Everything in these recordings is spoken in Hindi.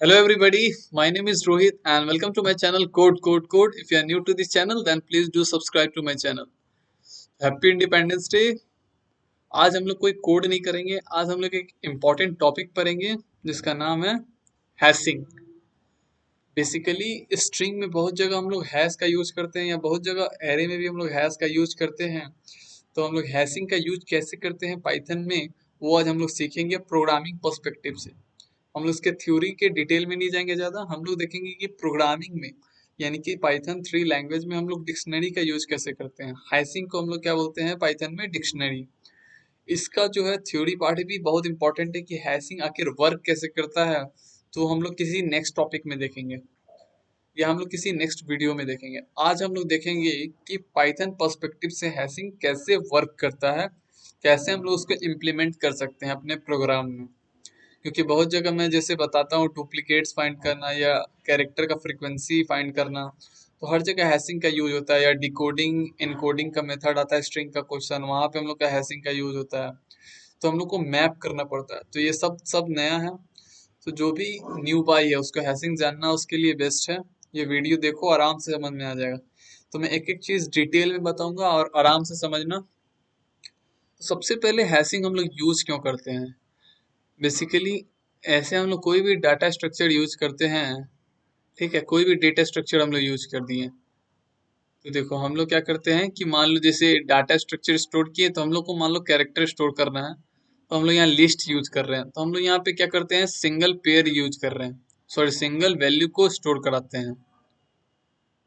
Hello everybody, my name is Rohit and welcome to my channel Code Code Code. If you are new to this channel then please do subscribe to my channel. Happy Independence Day. आज हम लोग कोई कोड नहीं करेंगे, आज हम लोग एक इम्पॉर्टेंट टॉपिक पढ़ेंगे जिसका नाम है हैशिंग। बेसिकली स्ट्रिंग में बहुत जगह हम लोग हैश का यूज करते हैं या बहुत जगह एरे में भी हम लोग हैश का यूज करते हैं। तो हम लोग हैशिंग का यूज कैसे करते हैं पाइथन में, वो आज हम लोग सीखेंगे प्रोग्रामिंग पर्सपेक्टिव से। हम लोग इसके थ्योरी के डिटेल में नहीं जाएंगे ज़्यादा, हम लोग देखेंगे कि प्रोग्रामिंग में यानी कि पाइथन 3 लैंग्वेज में हम लोग डिक्शनरी का यूज कैसे करते हैं। हैशिंग को हम लोग क्या बोलते हैं पाइथन में, डिक्शनरी। इसका जो है थ्योरी पार्ट भी बहुत इंपॉर्टेंट है कि हैशिंग आखिर वर्क कैसे करता है। तो हम लोग किसी नेक्स्ट टॉपिक में देखेंगे या हम लोग किसी नेक्स्ट वीडियो में देखेंगे। आज हम लोग देखेंगे कि पाइथन पर्सपेक्टिव से हैशिंग कैसे वर्क करता है, कैसे हम लोग उसको इम्प्लीमेंट कर सकते हैं अपने प्रोग्राम में। क्योंकि बहुत जगह मैं जैसे बताता हूँ डुप्लीकेट्स फाइंड करना या कैरेक्टर का फ्रीक्वेंसी फाइंड करना, तो हर जगह हैशिंग का यूज होता है। या डिकोडिंग इनकोडिंग का मेथड आता है स्ट्रिंग का क्वेश्चन, वहाँ पे हम लोग का हैशिंग का यूज होता है। तो हम लोग को मैप करना पड़ता है, तो ये सब नया है। तो जो भी न्यू बाई है उसको हैशिंग जानना उसके लिए बेस्ट है। ये वीडियो देखो, आराम से समझ में आ जाएगा। तो मैं एक एक चीज डिटेल में बताऊंगा और आराम से समझना। तो सबसे पहले हैशिंग हम लोग यूज क्यों करते हैं। बेसिकली ऐसे हम लोग कोई भी डाटा स्ट्रक्चर यूज करते हैं, ठीक है, कोई भी डेटा स्ट्रक्चर हम लोग यूज कर दिए। तो देखो हम लोग क्या करते हैं कि मान लो जैसे डाटा स्ट्रक्चर स्टोर किए, तो हम लोग को मान लो कैरेक्टर स्टोर करना है, तो हम लोग यहाँ लिस्ट यूज कर रहे हैं, तो हम लोग यहाँ पे क्या करते हैं सिंगल पेयर यूज कर रहे हैं, सॉरी सिंगल वैल्यू को स्टोर कराते हैं,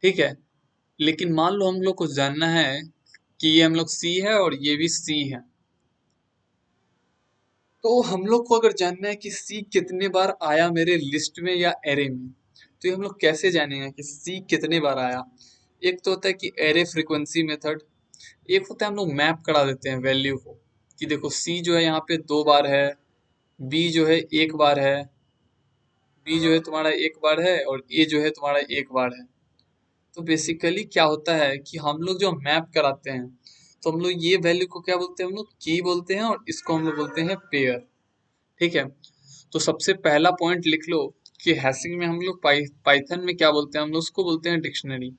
ठीक है। लेकिन मान लो हम लोग को जानना है कि ये हम लोग सी है और ये भी सी है। तो हम लोग को अगर जानना है कि सी कितने बार आया मेरे लिस्ट में या एरे में, तो ये हम लोग कैसे जानेंगे कि सी कितने बार आया। एक तो होता है कि एरे फ्रीक्वेंसी मेथड, एक होता है हम लोग मैप करा देते हैं वैल्यू को कि देखो सी जो है यहाँ पे 2 बार है, बी जो है 1 बार है, बी जो है तुम्हारा 1 बार है और ए जो है तुम्हारा 1 बार है। तो बेसिकली क्या होता है कि हम लोग जो मैप कराते हैं, तो हम लोग ये वैल्यू को क्या बोलते हैं, हम लोग की बोलते हैं और इसको हम लोग बोलते हैं पेयर, ठीक है। तो सबसे पहला पॉइंट लिख लो कि हैशिंग में हम लोग पाइथन में क्या बोलते हैं, हम लोग उसको बोलते हैं डिक्शनरी।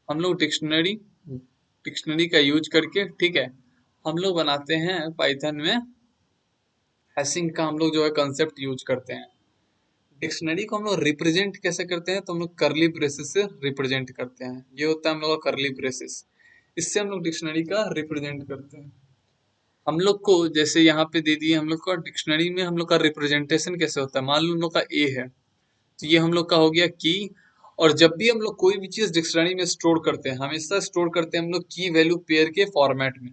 हम लोग डिक्शनरी डिक्शनरी का यूज करके, ठीक है, हम लोग बनाते हैं पाइथन में हैशिंग का हम लोग जो है कंसेप्ट यूज करते हैं। डिक्शनरी को हम लोग रिप्रेजेंट कैसे करते हैं, तो हम लोग करली ब्रेसेस से रिप्रेजेंट करते हैं। ये होता है हम लोग का करली ब्रेसेस, इससे हम लोग डिक्शनरी का रिप्रेजेंट करते हैं। हम लोग को जैसे यहाँ पे दे दिए, हम लोग का डिक्शनरी में हम लोग का रिप्रेजेंटेशन कैसे होता है। मान लो हम लोग का ए है, तो ये हम लोग का हो गया की। और जब भी हम लोग कोई भी चीज डिक्शनरी में स्टोर करते हैं, हमेशा स्टोर करते हैं हम लोग की वैल्यू पेयर के फॉर्मेट में।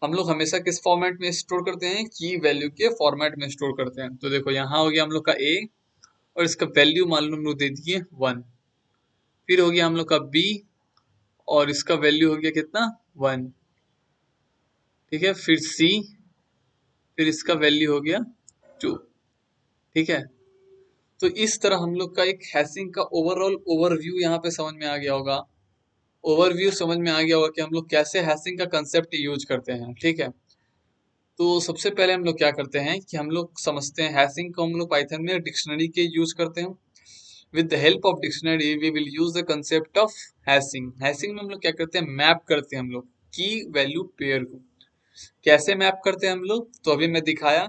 हम लोग हमेशा किस फॉर्मेट में स्टोर करते हैं, की वैल्यू के फॉर्मेट में स्टोर करते हैं। तो देखो यहाँ हो गया हम लोग का ए और इसका वैल्यू मान लो हम लोग दे दिए 1। फिर हो गया हम लोग का बी और इसका वैल्यू हो गया कितना, 1, ठीक है। फिर सी, फिर इसका वैल्यू हो गया 2, ठीक है। तो इस तरह हम लोग का एक हैशिंग का ओवरऑल ओवरव्यू यहाँ पे समझ में आ गया होगा। ओवरव्यू समझ में आ गया होगा कि हम लोग कैसे हैशिंग का कंसेप्ट यूज करते हैं, ठीक है। तो सबसे पहले हम लोग क्या करते हैं कि हम लोग समझते हैं हैशिंग को हम लोग पाइथन में डिक्शनरी के यूज करते हैं। With the help of dictionary we will use the concept of hashing. Hashing में हम लोग क्या करते हैं, मैप करते हैं हम लोग की वैल्यू पेयर को। कैसे मैप करते हैं हम लोग, तो अभी मैं दिखाया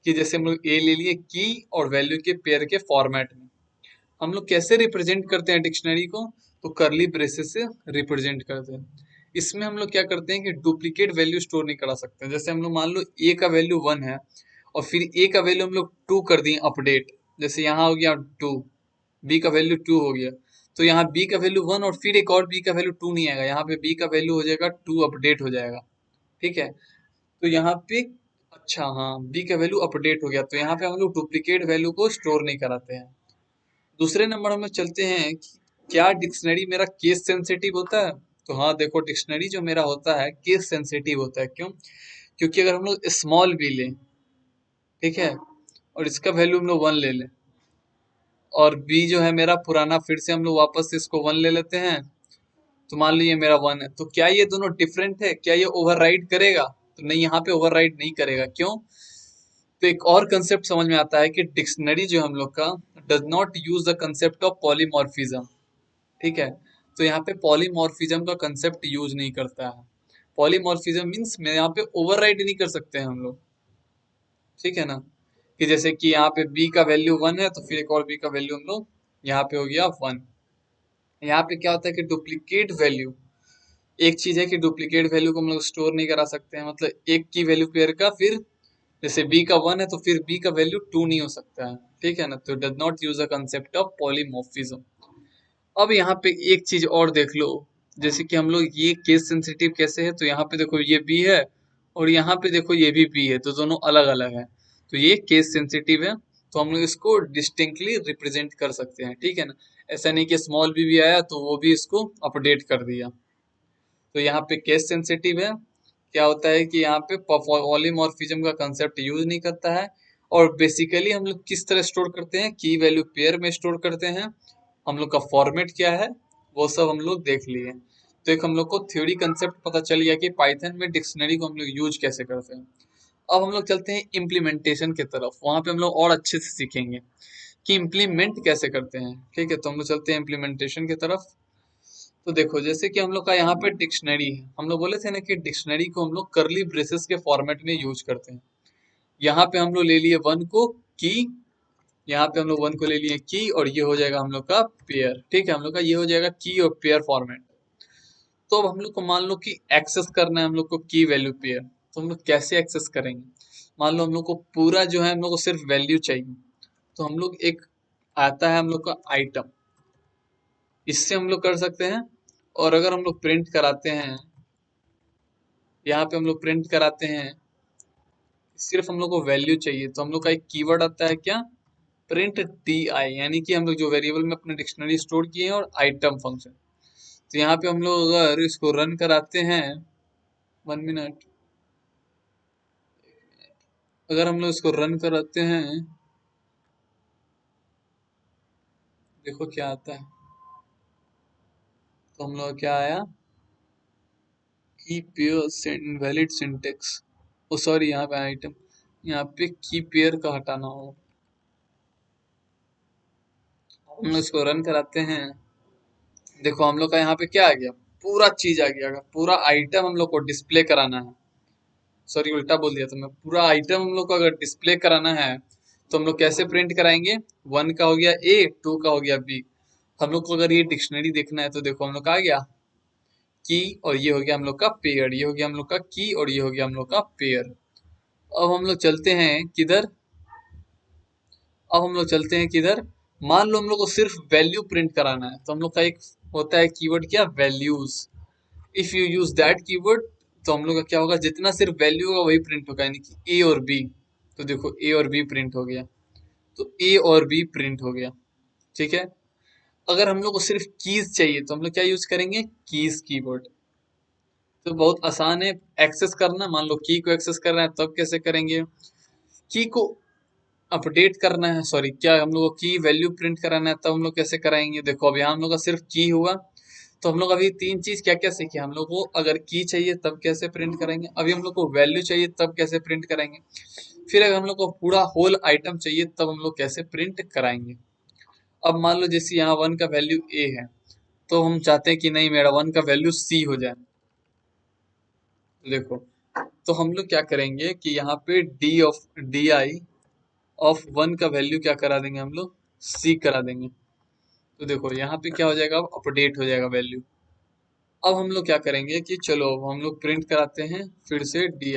कि जैसे हम लोग ए ले लिए की और वैल्यू के पेयर के फॉर्मेट में। हम लोग कैसे रिप्रेजेंट करते हैं डिक्शनरी को, तो करली ब्रेसेस से रिप्रेजेंट करते हैं। इसमें हम लोग क्या करते हैं कि डुप्लीकेट वैल्यू स्टोर नहीं करा सकते। जैसे हम लोग मान लो ए का वैल्यू 1 है और फिर ए का वैल्यू हम लोग 2 कर दिए अपडेट, जैसे यहाँ हो गया 2, बी का वैल्यू 2 हो गया, तो यहाँ बी का वैल्यू 1 और फिर एक और बी का वैल्यू 2 नहीं आएगा, यहाँ पे बी का वैल्यू हो जाएगा 2 अपडेट हो जाएगा, ठीक है। तो यहाँ पे अच्छा हाँ बी का वैल्यू अपडेट हो गया, तो यहाँ पे हम लोग डुप्लीकेट वैल्यू को स्टोर नहीं कराते हैं। दूसरे नंबर में चलते हैं कि क्या डिक्शनरी मेरा केस सेंसिटिव होता है। तो हाँ देखो डिक्शनरी जो मेरा होता है केस सेंसिटिव होता है। क्यों, क्योंकि अगर हम लोग स्मॉल बी लें, ठीक है, और इसका वैल्यू हम लोग 1 ले लें और बी जो है मेरा पुराना, फिर से हम लोग वापस से इसको 1 ले लेते हैं, तो मान लीजिए मेरा 1 है, तो क्या ये दोनों डिफरेंट है, क्या ये ओवरराइड करेगा, तो नहीं, यहाँ पे ओवरराइड नहीं करेगा। क्यों, तो एक और कंसेप्ट समझ में आता है कि डिक्शनरी जो हम लोग का does not use the concept of polymorphism. ठीक है, तो यहाँ पे पॉलीमॉर्फिज्म का कंसेप्ट यूज नहीं करता है। पॉलीमॉर्फिज्म मीन्स मैं यहाँ पे ओवरराइड नहीं कर सकते हैं हम लोग। ठीक है ना, कि जैसे कि यहाँ पे b का वैल्यू 1 है तो फिर एक और b का वैल्यू हम लोग यहाँ पे हो गया 1। यहाँ पे क्या होता है कि डुप्लीकेट वैल्यू, एक चीज है कि डुप्लीकेट वैल्यू को हम लोग स्टोर नहीं करा सकते हैं, मतलब एक की वैल्यू पेयर का फिर जैसे b का 1 है तो फिर b का वैल्यू 2 नहीं हो सकता है। ठीक है ना, तो does not use the concept of polymorphism. अब यहाँ पे एक चीज और देख लो, जैसे कि हम लोग ये केस सेंसिटिव कैसे है, तो यहाँ पे देखो ये b है और यहाँ पे देखो ये भी b है, तो दोनों अलग अलग है, तो ये केस सेंसिटिव है, तो हम लोग इसको डिस्टिंक्टली रिप्रेजेंट कर सकते हैं। ठीक है ना, ऐसा नहीं कि स्मॉल b भी आया तो वो भी इसको अपडेट कर दिया। तो यहाँ पे केस सेंसिटिव है, क्या होता है कि यहाँ पे पॉलीमॉर्फिज्म का कंसेप्ट यूज नहीं करता है, और बेसिकली हम लोग किस तरह स्टोर करते हैं, की वैल्यू पेयर में स्टोर करते हैं। हम लोग का फॉर्मेट क्या है वो सब हम लोग देख लिए। तो एक हम लोग को थ्योरी कंसेप्ट पता चल गया कि पाइथन में डिक्शनरी को हम लोग यूज कैसे करते हैं। अब हम लोग चलते हैं इम्प्लीमेंटेशन की तरफ, वहां पे हम लोग और अच्छे से सीखेंगे कि इम्प्लीमेंट कैसे करते हैं। ठीक है, तो हम लोग चलते हैं इम्प्लीमेंटेशन की तरफ। तो देखो जैसे कि हम लोग का यहाँ पे डिक्शनरी है, हम लोग बोले थे ना कि डिक्शनरी को हम लोग करली ब्रेसेस के फॉर्मेट में यूज करते हैं। यहाँ पे हम लोग ले लिए वन को की, यहाँ पे हम लोग वन को ले लिए की, और ये हो जाएगा हम लोग का पेयर। ठीक है, हम लोग का ये हो जाएगा की और पेयर फॉर्मेट। तो अब हम लोग को मान लो कि एक्सेस करना है हम लोग को की वैल्यू पेयर, तो हम लोग कैसे एक्सेस करेंगे। मान लो हम लोग को पूरा जो है हम लोग को सिर्फ वैल्यू चाहिए, तो हम लोग एक आता है हम लोग का आइटम, इससे हम लोग कर सकते हैं। और अगर हम लोग प्रिंट कराते हैं, यहाँ पे हम लोग प्रिंट कराते हैं, सिर्फ हम लोग को वैल्यू चाहिए, तो हम लोग का एक कीवर्ड आता है क्या, प्रिंट टी आई, यानी कि हम लोग जो वेरिएबल में अपने डिक्शनरी स्टोर किए हैं और आइटम फंक्शन। तो यहाँ पे हम लोग अगर इसको रन कराते हैं, 1 मिनट, अगर हम लोग इसको रन कराते हैं, देखो क्या आता है। तो हम लोग क्या आया की पेयर इनवैलिड सिंटेक्स, ओ सॉरी यहाँ पे आइटम, यहाँ पे की पेयर का हटाना होगा। हम लोग इसको रन कराते हैं, देखो हम लोग का यहाँ पे क्या आ गया, पूरा चीज आ गया। अगर पूरा आइटम हम लोग को डिस्प्ले कराना है, सॉरी उल्टा बोल दिया, तो मैं पूरा आइटम हम लोग को अगर डिस्प्ले कराना है तो हम लोग कैसे प्रिंट कराएंगे, 1 का हो गया ए, 2 का हो गया बी। हम लोग को अगर ये डिक्शनरी देखना है तो देखो हम लोग का आ गया की, और ये हो गया हम लोग का पेयर, ये हो गया हम लोग का की और ये हो गया हम लोग का पेयर। अब हम लोग चलते हैं किधर, अब हम लोग चलते हैं किधर, मान लो हम लोग को सिर्फ वैल्यू प्रिंट कराना है, तो हम लोग का एक होता है कीवर्ड क्या, values. If you use that keyword, तो हम लोग का क्या होगा, जितना सिर्फ वैल्यू होगा वही प्रिंट होगा, यानी कि ए और बी। तो देखो ए और बी प्रिंट हो गया, तो ए और बी प्रिंट हो गया। ठीक है, अगर हम लोग को सिर्फ कीज चाहिए तो हम लोग क्या यूज करेंगे, कीज कीवर्ड। तो बहुत आसान है एक्सेस करना, मान लो की को एक्सेस करना है तब कैसे करेंगे, की को अपडेट करना है, सॉरी क्या हम लोग को की वैल्यू प्रिंट कराना है तब हम लोग कैसे कराएंगे। देखो अब यहाँ हम लोग का सिर्फ की हुआ, तो हम लोग अभी तीन चीज क्या क्या सीखे, हम लोग को अगर की चाहिए तब कैसे प्रिंट करेंगे, अभी हम लोग को वैल्यू चाहिए तब कैसे प्रिंट करेंगे, फिर अगर हम लोग को पूरा होल आइटम चाहिए तब हम लोग कैसे प्रिंट कराएंगे। अब मान लो जैसे यहाँ 1 का वैल्यू ए है, तो हम चाहते हैं कि नहीं मेरा 1 का वैल्यू सी हो जाए। देखो तो हम लोग क्या करेंगे कि यहाँ पे डी आई ऑफ 1 का वैल्यू क्या करा देंगे, हम लोग सी करा देंगे। तो देखो यहाँ पे क्या हो जाएगा, अब अपडेट हो जाएगा वैल्यू। अब हम लोग क्या करेंगे कि चलो अब हम लोग प्रिंट कराते हैं फिर से डी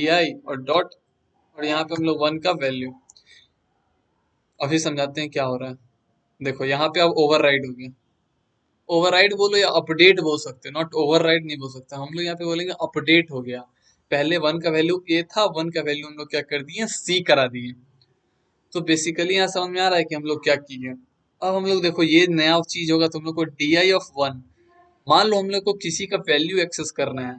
आई और डॉट, और यहाँ पे हम लोग 1 का वैल्यू। अभी समझाते हैं क्या हो रहा है। देखो यहाँ पे अब ओवरराइड हो गया, ओवरराइड बोलो या अपडेट बोल सकते हो, नॉट ओवरराइड नहीं बोल सकता, हम लोग यहाँ पे बोलेंगे अपडेट हो गया। पहले 1 का वैल्यू ए था, 1 का वैल्यू हम लोग क्या कर दिए, सी करा दिए। तो बेसिकली यहाँ समझ में आ रहा है कि हम लोग क्या किए। अब हम लोग देखो ये नया चीज होगा, तो हम लोग को डी आई ऑफ 1, मान लो हम लोग को किसी का वैल्यू एक्सेस करना है,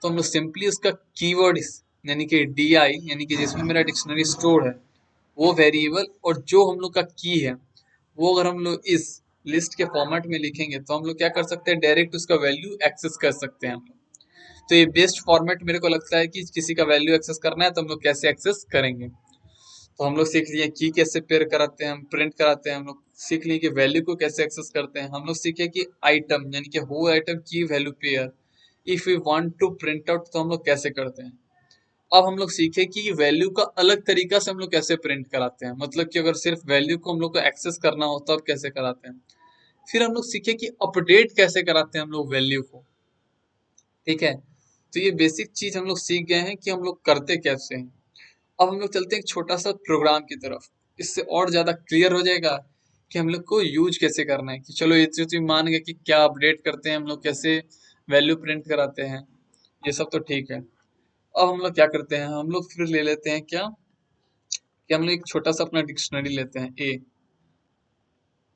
तो हम लोग सिंपली उसका कीवर्ड यानी कि डी आई, यानी कि जिसमें मेरा डिक्शनरी स्टोर है वो वेरिएबल, और जो हम लोग का की है वो अगर हम लोग इस लिस्ट के फॉर्मेट में लिखेंगे तो हम लोग क्या कर सकते हैं, डायरेक्ट उसका वैल्यू एक्सेस कर सकते हैं हम लोग। तो ये बेस्ट फॉर्मेट मेरे को लगता है कि किसी का वैल्यू एक्सेस करना है तो हम लोग कैसे एक्सेस करेंगे। तो हम लोग सीख लिए की कैसे पेयर कराते हैं, हम प्रिंट कराते हैं, हम लोग सीख लिए कि वैल्यू को कैसे एक्सेस करते हैं, हम लोग सीखे कि आइटम यानी कि वो आइटम की value pair if you want to print out तो हम लोग कैसे करते हैं। अब हम लोग सीखे कि वैल्यू का अलग तरीका से हम लोग कैसे प्रिंट कराते हैं, मतलब कि अगर सिर्फ वैल्यू को हम लोग को एक्सेस करना हो तब कैसे कराते हैं। फिर हम लोग सीखे कि अपडेट कैसे कराते हैं हम लोग वैल्यू को। ठीक है, तो ये बेसिक चीज हम लोग सीख गए हैं कि हम लोग करते कैसे हैं। अब हम लोग चलते हैं एक छोटा सा प्रोग्राम की तरफ, इससे और ज्यादा क्लियर हो जाएगा कि हम लोग को यूज कैसे करना है। कि चलो ये चीज मान गए कि क्या अपडेट करते हैं हम लोग, कैसे वैल्यू प्रिंट कराते हैं, ये सब तो ठीक है। अब हम लोग क्या करते हैं, हम लोग फिर ले लेते हैं क्या कि हम लोग एक छोटा सा अपना डिक्शनरी लेते हैं ए।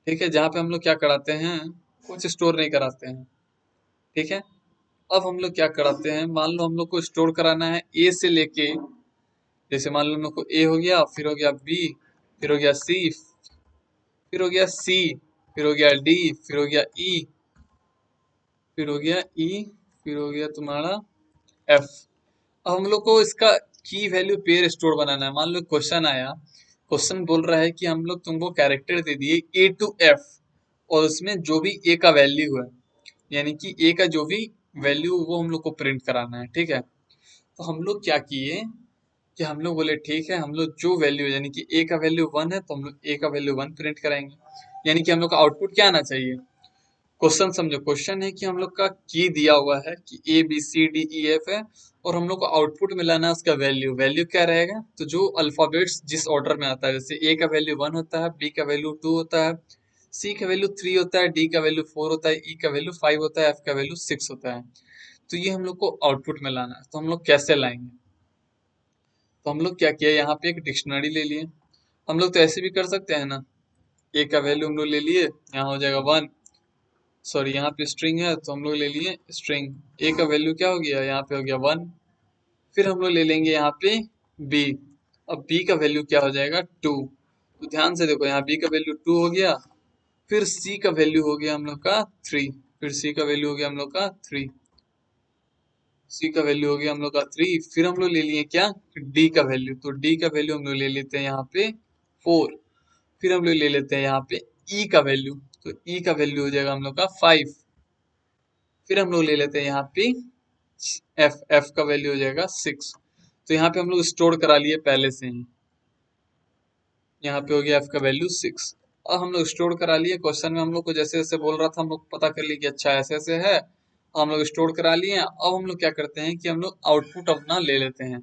ठीक है, जहाँ पे हम लोग क्या कराते हैं, कुछ स्टोर नहीं कराते हैं। ठीक है, अब हम लोग क्या कराते हैं, मान लो हम लोग को स्टोर कराना है ए से लेके, जैसे मान लो हम लोग को ए हो गया, फिर हो गया बी, फिर हो गया सी, फिर हो गया सी, फिर हो गया डी, फिर हो गया ई, फिर हो गया ई, फिर हो गया तुम्हारा एफ। अब हम लोग को इसका की वैल्यू पेयर स्टोर बनाना है। मान लो क्वेश्चन आया, क्वेश्चन बोल रहा है कि हम लोग तुमको कैरेक्टर दे दिए ए टू एफ, और उसमें जो भी ए का वैल्यू है, यानी कि ए का जो भी वैल्यू वो हम लोग को प्रिंट कराना है। ठीक है, तो हम लोग क्या किए कि हम लोग बोले ठीक है, हम लोग जो वैल्यू यानी कि ए का वैल्यू 1 है तो हम लोग ए का वैल्यू 1 प्रिंट कराएंगे। यानी कि हम लोग का आउटपुट क्या आना चाहिए, क्वेश्चन समझो, क्वेश्चन है कि हम लोग का की दिया हुआ है कि A B C D E F है, और हम लोग को आउटपुट में लाना है उसका वैल्यू। वैल्यू क्या रहेगा, तो जो अल्फाबेट्स जिस ऑर्डर में आता है, जैसे ए का वैल्यू 1 होता है, बी का वैल्यू 2 होता है, सी का वैल्यू 3 होता है, डी का वैल्यू 4 होता है, ई का वैल्यू 5 होता है, एफ का वैल्यू 6 होता है। तो ये हम लोग को आउटपुट में लाना है, तो हम लोग कैसे लाएंगे। तो हम लोग क्या किया, यहाँ पे एक डिक्शनरी ले लिए। हम लोग तो ऐसे भी कर सकते हैं ना, ए का वैल्यू हम लोग ले लिए, यहाँ हो जाएगा 1, सॉरी यहाँ पे स्ट्रिंग है तो हम लोग ले लिए स्ट्रिंग, ए का वैल्यू क्या हो गया, यहाँ पे हो गया 1। फिर हम लोग ले लेंगे यहाँ पे बी, अब बी का वैल्यू क्या हो जाएगा 2। तो ध्यान से देखो, यहाँ बी का वैल्यू 2 हो गया, फिर सी का वैल्यू हो गया हम लोग का 3, फिर सी का वैल्यू हो गया हम लोग का 3, सी का वैल्यू हो गया हम लोग का 3। फिर हम लोग ले लिए क्या, डी का वैल्यू, तो डी का वैल्यू हम लोग ले लेते हैं यहाँ पे 4। फिर हम लोग ले लेते हैं यहाँ पे ई का वैल्यू, तो ई का वैल्यू हो जाएगा हम लोग का 5। फिर हम लोग ले लेते हैं यहाँ पे एफ, एफ का वैल्यू हो जाएगा 6। तो यहाँ पे हम लोग स्टोर करा लिए पहले से ही, यहाँ पे हो गया एफ का वैल्यू 6। अब हम लोग स्टोर करा लिए, क्वेश्चन में हम लोग को जैसे जैसे बोल रहा था हम लोग पता कर लिए कि अच्छा ऐसे ऐसे है, हम लोग स्टोर करा लिए। अब हम लोग क्या करते हैं कि हम लोग आउटपुट अपना ले लेते हैं।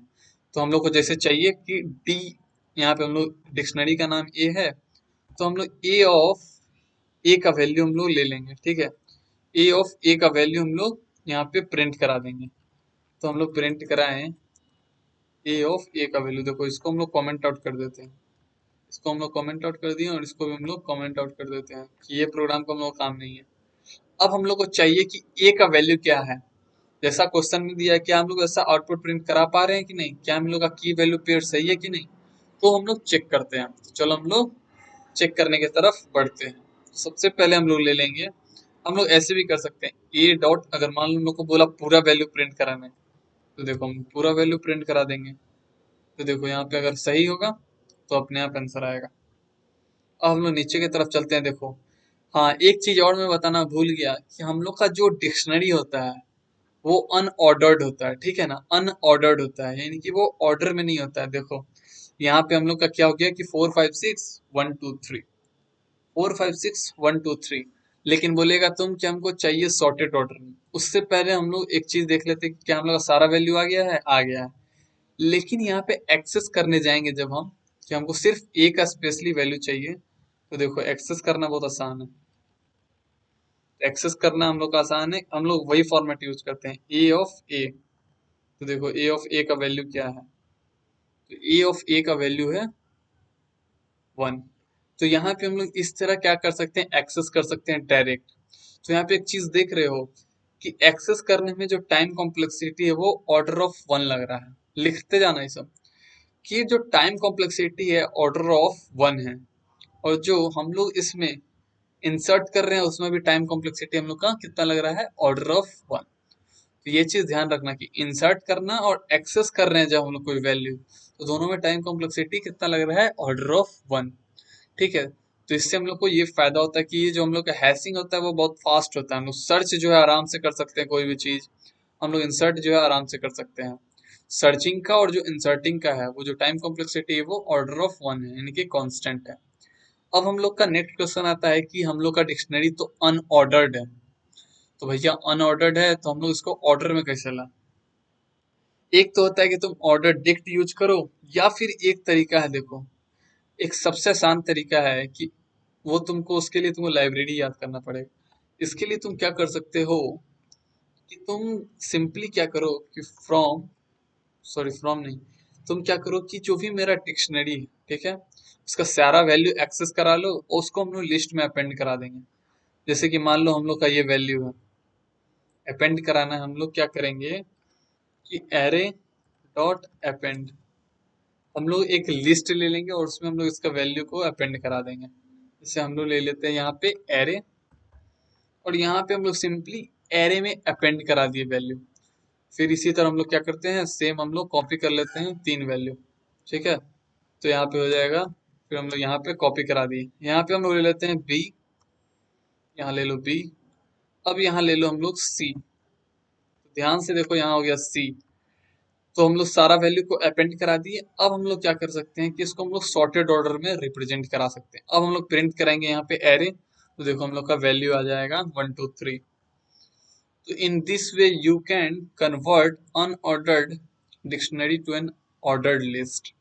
तो हम लोग को जैसे चाहिए कि डी, यहाँ पे हम लोग डिक्शनरी का नाम ए है, तो हम लोग ए ऑफ ए का वैल्यू हम लोग ले लेंगे। ठीक है, ए ऑफ ए का वैल्यू हम लोग यहाँ पे प्रिंट करा देंगे। तो हम लोग प्रिंट कराएं ए ऑफ ए का वैल्यू, देखो इसको हम लोग कमेंट आउट कर देते हैं, इसको हम लोग कमेंट आउट कर दिए, और इसको भी हम लोग कमेंट आउट कर देते हैं कि ये प्रोग्राम का हम लोग काम नहीं है। अब हम लोग को चाहिए कि ए का वैल्यू क्या है, जैसा क्वेश्चन में दिया है क्या हम लोग ऐसा आउटपुट प्रिंट करा पा रहे हैं कि नहीं, क्या हम लोग का की वैल्यू पेयर सही है कि नहीं, तो हम लोग चेक करते हैं। तो चलो हम लोग चेक करने की तरफ बढ़ते हैं। सबसे पहले हम लोग ले लेंगे, हम लोग ऐसे भी कर सकते हैं ए डॉट, अगर मान लो हम लोग को बोला पूरा वैल्यू प्रिंट कराना है, तो देखो हम पूरा वैल्यू प्रिंट करा देंगे। तो देखो यहाँ पे अगर सही होगा तो अपने आप आंसर आएगा। अब हम लोग नीचे की तरफ चलते हैं, देखो हाँ एक चीज और मैं बताना भूल गया कि हम लोग का जो डिक्शनरी होता है वो अनऑर्डर्ड होता है। ठीक है ना, अनऑर्डर्ड होता है, यानी कि वो ऑर्डर में नहीं होता है। देखो यहाँ पे हम लोग का क्या हो गया कि 4 5 6 1 2 3, 4 5 6 1 2 3, लेकिन बोलेगा तुम कि हमको चाहिए सॉर्टेड ऑर्डर में। उससे पहले हम लोग एक चीज देख लेते हैं कि क्या हम लोग का सारा वैल्यू आ गया है, आ गया है। लेकिन यहाँ पे एक्सेस करने जाएंगे जब हम, कि हमको सिर्फ ए का स्पेशली वैल्यू चाहिए, तो देखो एक्सेस करना बहुत आसान है। एक्सेस करना हम लोग का आसान है, हम लोग वही फॉर्मेट यूज करते हैं ए ऑफ ए। तो देखो ए ऑफ ए का वैल्यू क्या है, तो ए ऑफ ए का वैल्यू है 1। तो यहाँ पे हम लोग इस तरह क्या कर सकते हैं, एक्सेस कर सकते हैं डायरेक्ट। तो यहाँ पे एक चीज देख रहे हो कि एक्सेस करने में जो टाइम कॉम्प्लेक्सिटी है वो ऑर्डर ऑफ 1 लग रहा है, लिखते जाना ये सब, कि जो टाइम कॉम्प्लेक्सिटी है ऑर्डर ऑफ 1 है, और जो हम लोग इसमें इंसर्ट कर रहे हैं उसमें भी टाइम कॉम्प्लेक्सिटी हम लोग का कितना लग रहा है, ऑर्डर ऑफ 1। तो ये चीज ध्यान रखना कि इंसर्ट करना और एक्सेस कर रहे हैं जब हम लोग कोई वैल्यू, तो दोनों में टाइम कॉम्प्लेक्सिटी कितना लग रहा है, ऑर्डर ऑफ 1। ठीक है, तो इससे हम लोग को ये फायदा होता है कि ये जो हम लोग का हैशिंग होता है वो बहुत फास्ट होता है, हम लोग सर्च जो है आराम से कर सकते हैं कोई भी चीज, हम लोग इंसर्ट जो है आराम से कर सकते हैं। सर्चिंग का और जो इंसर्टिंग का है वो जो टाइम कॉम्प्लेक्सिटी है वो ऑर्डर ऑफ 1 है, यानी कि कांस्टेंट है। अब हम लोग का नेक्स्ट क्वेश्चन आता है कि हम लोग का डिक्शनरी तो अनऑर्डर्ड है, तो भैया अनऑर्डर्ड है तो हम लोग इसको ऑर्डर में कैसे लाएं। एक तो होता है कि तुम ऑर्डर डिक्ट यूज करो, या फिर एक तरीका है, देखो एक सबसे आसान तरीका है कि वो तुमको, उसके लिए तुमको लाइब्रेरी याद करना पड़ेगा। इसके लिए तुम क्या कर सकते हो कि तुम सिंपली क्या करो कि फ्रॉम, सॉरी फ्रॉम नहीं, तुम क्या करो कि जो भी मेरा डिक्शनरी है, ठीक है, उसका सारा वैल्यू एक्सेस करा लो और उसको हम लोग लिस्ट में अपेंड करा देंगे। जैसे कि मान लो हम लोग का ये वैल्यू है, अपेंड कराना है, हम लोग क्या करेंगे कि एरे डॉट अपेंड, हम लोग एक लिस्ट ले लेंगे और उसमें हम लोग इसका वैल्यू को अपेंड करा देंगे। जैसे हम लोग ले लेते हैं यहाँ पे एरे, और यहाँ पे हम लोग सिंपली एरे में अपेंड करा दिए वैल्यू। फिर इसी तरह हम लोग क्या करते हैं, सेम हम लोग कॉपी कर लेते हैं 3 वैल्यू, ठीक है, तो यहाँ पे हो जाएगा। फिर हम लोग यहाँ पे कॉपी करा दिए, यहाँ पे हम लोग ले लेते हैं बी, यहाँ ले लो बी, अब यहाँ ले लो हम लोग सी। ध्यान से देखो यहाँ हो गया सी, तो हम लोग सारा वैल्यू को अपेंड करा दिए। अब हम लोग क्या कर सकते हैं कि इसको हम लोग सॉर्टेड ऑर्डर में रिप्रेजेंट करा सकते हैं। अब हम लोग प्रिंट करेंगे यहाँ पे एरे, तो देखो हम लोग का वैल्यू आ जाएगा 1 2 3। तो in this way you can convert unordered dictionary to an ordered list.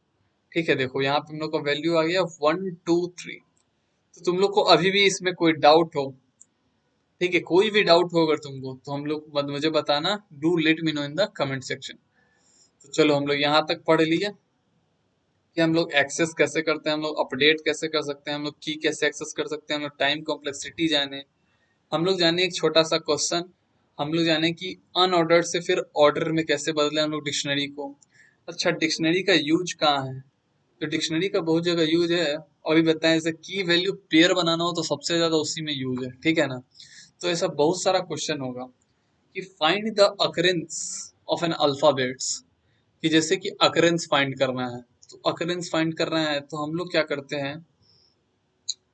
ठीक है, देखो यहाँ पे हम लोग का वैल्यू आ गया 1 2 3। तो तुम लोग को अभी भी इसमें कोई डाउट हो, ठीक है, कोई भी डाउट हो अगर तुमको, तो हम लोग मुझे बताना, do let me know in the comment section. तो चलो हम लोग यहाँ तक पढ़ लिए कि हम लोग एक्सेस कैसे करते हैं, हम लोग अपडेट कैसे कर सकते हैं, हम लोग की कैसे एक्सेस कर सकते हैं, हम लोग टाइम कॉम्प्लेक्सिटी जाने, हम लोग जाने एक छोटा सा क्वेश्चन, हम लोग जाने कि अनऑर्डर्ड से फिर ऑर्डर में कैसे बदले हम लोग डिक्शनरी को। अच्छा, डिक्शनरी का यूज कहाँ है, तो डिक्शनरी का बहुत जगह यूज है। अभी बताएं, जैसे की वैल्यू पेयर बनाना हो तो सबसे ज्यादा उसी में यूज है, ठीक है ना। तो ऐसा बहुत सारा क्वेश्चन होगा कि find the occurrence of an alphabets, कि जैसे कि अकरेंस फाइंड करना है, तो अकरेंस फाइंड करना है तो हम लोग क्या करते हैं,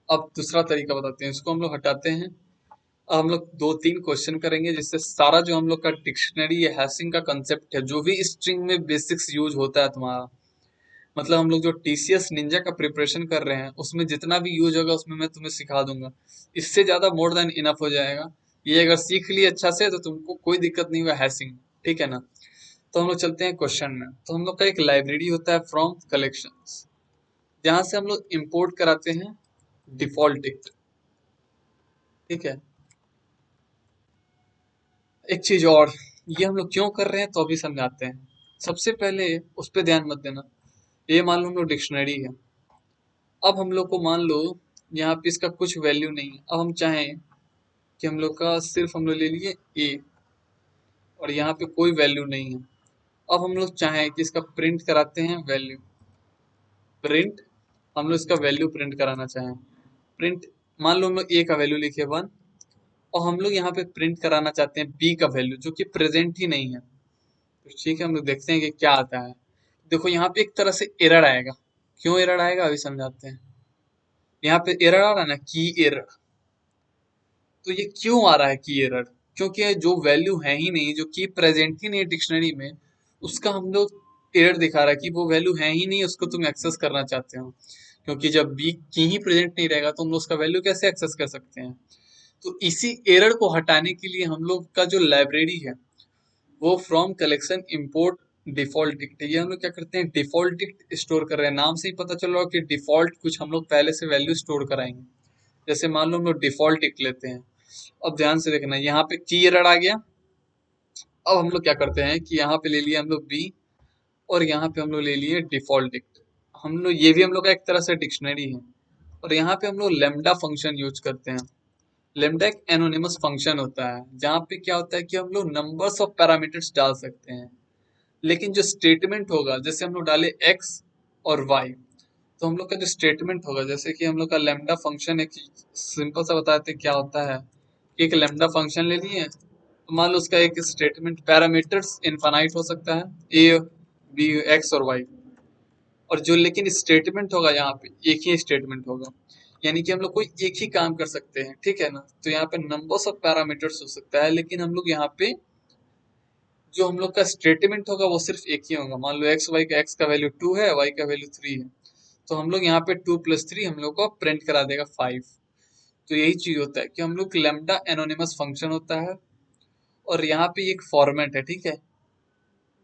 अब दूसरा तरीका बताते हैं, इसको हम लोग हटाते हैं। अब हम लोग 2 3 क्वेश्चन करेंगे जिससे सारा जो हम लोग का डिक्शनरी या हैशिंग का कंसेप्ट है, जो भी स्ट्रिंग में बेसिक्स यूज होता है तुम्हारा, मतलब हम लोग जो टीसीएस निंजा का प्रिपरेशन कर रहे हैं उसमें जितना भी यूज होगा उसमें मैं तुम्हें सिखा दूंगा। इससे ज्यादा मोर देन इनफ हो जाएगा। ये अगर सीख लिए अच्छा से तो तुमको कोई दिक्कत नहीं हुआ हैशिंग, ठीक है ना। तो हम लोग चलते हैं क्वेश्चन में। तो हम लोग का एक लाइब्रेरी होता है फ्रॉम कलेक्शंस, जहां से हम लोग इंपोर्ट कराते हैं डिफॉल्ट टिक, ठीक है। एक चीज और, ये हम लोग क्यों कर रहे हैं तो अभी समझाते हैं। सबसे पहले उस पर ध्यान मत देना, ये मान लो हम लोग डिक्शनरी है, अब हम लोग को मान लो यहाँ पे इसका कुछ वैल्यू नहीं है, अब हम चाहें कि हम लोग का सिर्फ हम लोग ले लिए ए और यहाँ पे कोई वैल्यू नहीं है। अब हम लोग चाहें कि इसका प्रिंट कराते हैं वैल्यू, प्रिंट, हम लोग इसका वैल्यू प्रिंट कराना चाहें, प्रिंट, मान लो हम लोग ए का वैल्यू लिखे 1, और हम लोग यहाँ पे प्रिंट कराना चाहते हैं बी का वैल्यू जो कि प्रेजेंट ही नहीं है। तो ठीक है, हम लोग देखते हैं कि क्या आता है। देखो यहाँ पे एक तरह से एरर आएगा, क्यों एरर आएगा अभी समझाते हैं। यहाँ पे एरर आ रहा है ना, की एरर, तो ये क्यों आ रहा है की एरर, क्योंकि जो वैल्यू है ही नहीं, जो की प्रेजेंट ही नहीं है डिक्शनरी में, उसका हम लोग एरर दिखा रहा है कि वो वैल्यू है ही नहीं, उसको तुम एक्सेस करना चाहते हो। क्योंकि जब बी की ही प्रेजेंट नहीं रहेगा तो हम लोग उसका वैल्यू कैसे एक्सेस कर सकते हैं। तो इसी एरर को हटाने के लिए हम लोग का जो लाइब्रेरी है वो from collection import default dict, ये हम लोग क्या करते हैं, डिफॉल्ट डिक्ट स्टोर कर रहे हैं। नाम से ही पता चल रहा है कि डिफॉल्ट कुछ हम लोग पहले से वैल्यू स्टोर कराएंगे। जैसे मान लो हम लोग डिफॉल्ट डिक्ट लेते हैं, अब ध्यान से देखना, यहाँ पे की एरर आ गया। अब हम लोग क्या करते हैं कि यहाँ पे ले लिया हम लोग बी, और यहाँ पे हम लोग ले लिए डिफॉल्ट डिक्ट, हम लोग ये भी हम लोग का एक तरह से डिक्शनरी है। और यहाँ पे हम लोग लेमडा फंक्शन यूज करते हैं। लेमडा एक एनोनिमस फंक्शन होता है जहाँ पे क्या होता है कि हम लोग नंबर्स ऑफ पैरामीटर्स डाल सकते हैं, लेकिन जो स्टेटमेंट होगा, जैसे हम लोग डाले x और y, तो हम लोग का जो स्टेटमेंट होगा, जैसे कि हम लोग का लेमडा फंक्शन, एक सिंपल सा बताते हैं क्या होता है। एक लेमडा फंक्शन ले लिए, मान लो उसका एक स्टेटमेंट पैरामीटर्स इनफाइनाइट हो सकता है, ए बी एक्स और वाई, और जो लेकिन स्टेटमेंट होगा यहाँ पे एक ही स्टेटमेंट होगा, यानी कि हम लोग कोई एक ही काम कर सकते हैं, ठीक है ना। तो यहाँ पे नंबर्स ऑफ पैरामीटर्स हो सकता है, लेकिन हम लोग यहाँ पे जो हम लोग का स्टेटमेंट होगा वो सिर्फ एक ही होगा। मान लो एक्स वाई का, एक्स का वैल्यू 2 है, वाई का वैल्यू 3 है, तो हम लोग यहाँ पे 2 + 3 हम लोग को प्रिंट करा देगा 5। तो यही चीज होता है कि हम लोग लैम्डा एनोनिमस फंक्शन होता है, और यहाँ पे एक फॉर्मेट है, ठीक है।